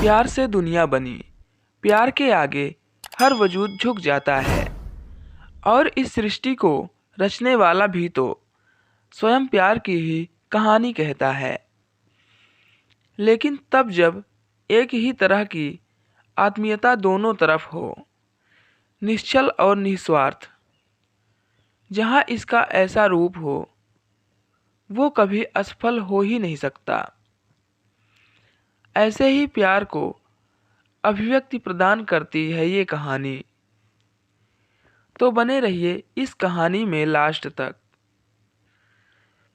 प्यार से दुनिया बनी। प्यार के आगे हर वजूद झुक जाता है और इस सृष्टि को रचने वाला भी तो स्वयं प्यार की ही कहानी कहता है। लेकिन तब जब एक ही तरह की आत्मीयता दोनों तरफ हो, निश्चल और निस्वार्थ, जहाँ इसका ऐसा रूप हो, वो कभी असफल हो ही नहीं सकता। ऐसे ही प्यार को अभिव्यक्ति प्रदान करती है ये कहानी। तो बने रहिए इस कहानी में लास्ट तक।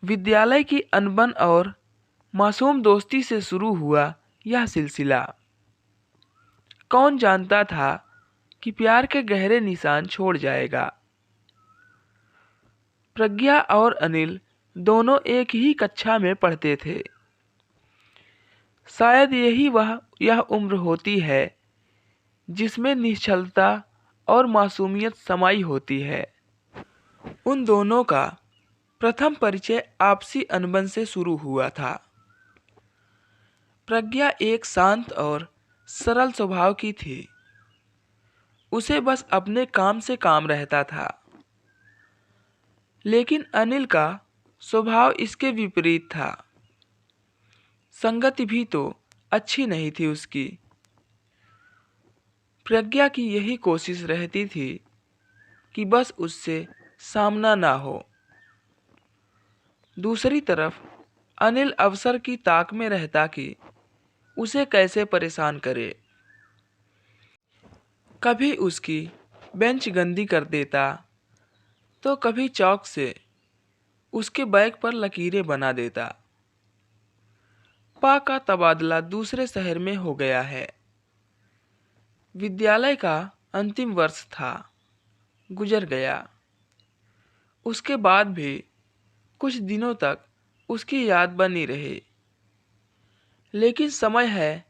विद्यालय की अनबन और मासूम दोस्ती से शुरू हुआ यह सिलसिला। कौन जानता था कि प्यार के गहरे निशान छोड़ जाएगा। प्रज्ञा और अनिल दोनों एक ही कक्षा में पढ़ते थे। शायद यह उम्र होती है जिसमें निश्चलता और मासूमियत समाई होती है। उन दोनों का प्रथम परिचय आपसी अनबन से शुरू हुआ था। प्रज्ञा एक शांत और सरल स्वभाव की थी। उसे बस अपने काम से काम रहता था। लेकिन अनिल का स्वभाव इसके विपरीत था। संगति भी तो अच्छी नहीं थी उसकी। प्रज्ञा की यही कोशिश रहती थी कि बस उससे सामना ना हो। दूसरी तरफ अनिल अवसर की ताक में रहता कि उसे कैसे परेशान करे। कभी उसकी बेंच गंदी कर देता तो कभी चौक से उसके बैग पर लकीरें बना देता। पा का तबादला दूसरे शहर में हो गया है। विद्यालय का अंतिम वर्ष था, गुजर गया। उसके बाद भी कुछ दिनों तक उसकी याद बनी रही। लेकिन समय है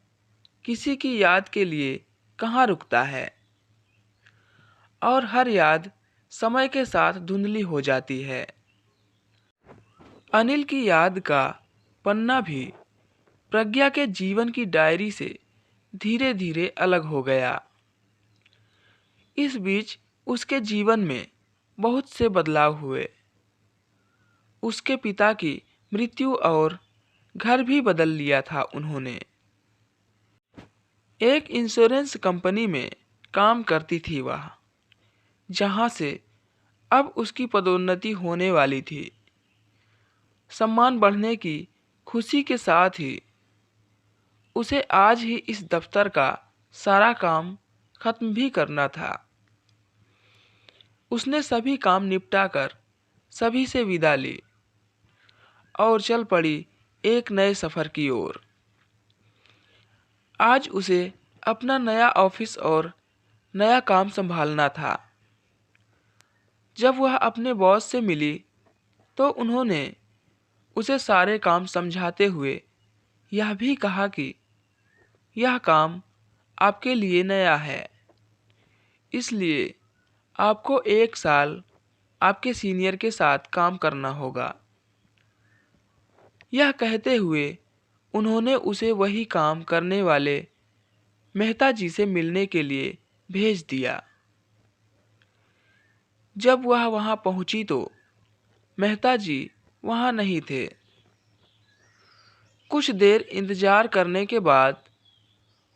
किसी की याद के लिए कहाँ रुकता है, और हर याद समय के साथ धुंधली हो जाती है। अनिल की याद का पन्ना भी प्रज्ञा के जीवन की डायरी से धीरे धीरे अलग हो गया। इस बीच उसके जीवन में बहुत से बदलाव हुए। उसके पिता की मृत्यु और घर भी बदल लिया था उन्होंने। एक इंश्योरेंस कंपनी में काम करती थी वह, जहां से अब उसकी पदोन्नति होने वाली थी। सम्मान बढ़ने की खुशी के साथ ही उसे आज ही इस दफ्तर का सारा काम खत्म भी करना था। उसने सभी काम निपटा कर सभी से विदा ली और चल पड़ी एक नए सफर की ओर। आज उसे अपना नया ऑफिस और नया काम संभालना था। जब वह अपने बॉस से मिली तो उन्होंने उसे सारे काम समझाते हुए यह भी कहा कि यह काम आपके लिए नया है, इसलिए आपको 1 साल आपके सीनियर के साथ काम करना होगा। यह कहते हुए उन्होंने उसे वही काम करने वाले मेहता जी से मिलने के लिए भेज दिया। जब वह वहां पहुंची तो मेहता जी वहां नहीं थे। कुछ देर इंतजार करने के बाद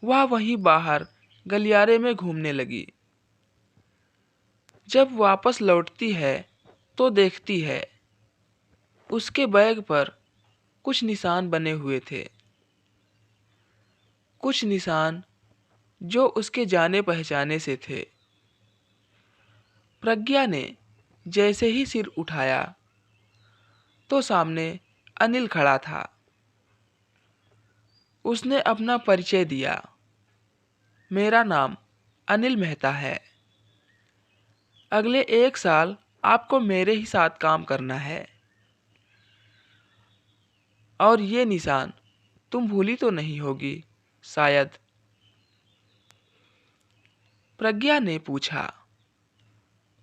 वह वहीं बाहर गलियारे में घूमने लगी। जब वापस लौटती है तो देखती है उसके बैग पर कुछ निशान बने हुए थे। कुछ निशान जो उसके जाने पहचाने से थे। प्रज्ञा ने जैसे ही सिर उठाया तो सामने अनिल खड़ा था। उसने अपना परिचय दिया। मेरा नाम अनिल मेहता है। अगले 1 साल आपको मेरे ही साथ काम करना है। और ये निशान तुम भूली तो नहीं होगी शायद। प्रज्ञा ने पूछा,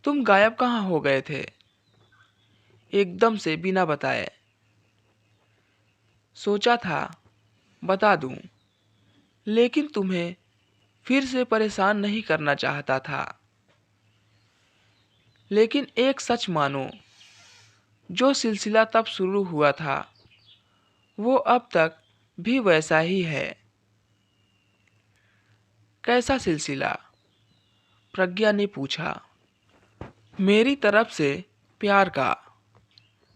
तुम गायब कहाँ हो गए थे एकदम से बिना बताए? सोचा था बता दूं, लेकिन तुम्हें फिर से परेशान नहीं करना चाहता था। लेकिन एक सच मानो, जो सिलसिला तब शुरू हुआ था वो अब तक भी वैसा ही है। कैसा सिलसिला? प्रज्ञा ने पूछा। मेरी तरफ से प्यार का,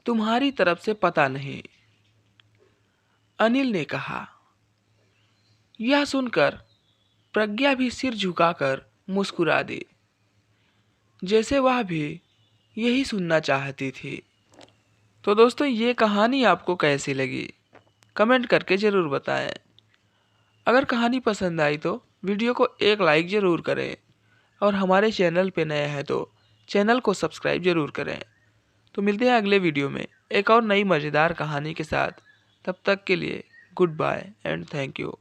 तुम्हारी तरफ से पता नहीं, अनिल ने कहा। यह सुनकर प्रज्ञा भी सिर झुकाकर मुस्कुरा दी, जैसे वह भी यही सुनना चाहती थी। तो दोस्तों, ये कहानी आपको कैसी लगी कमेंट करके ज़रूर बताएं। अगर कहानी पसंद आई तो वीडियो को एक लाइक ज़रूर करें और हमारे चैनल पे नए हैं तो चैनल को सब्सक्राइब ज़रूर करें। तो मिलते हैं अगले वीडियो में एक और नई मज़ेदार कहानी के साथ। तब तक के लिए good bye and thank you.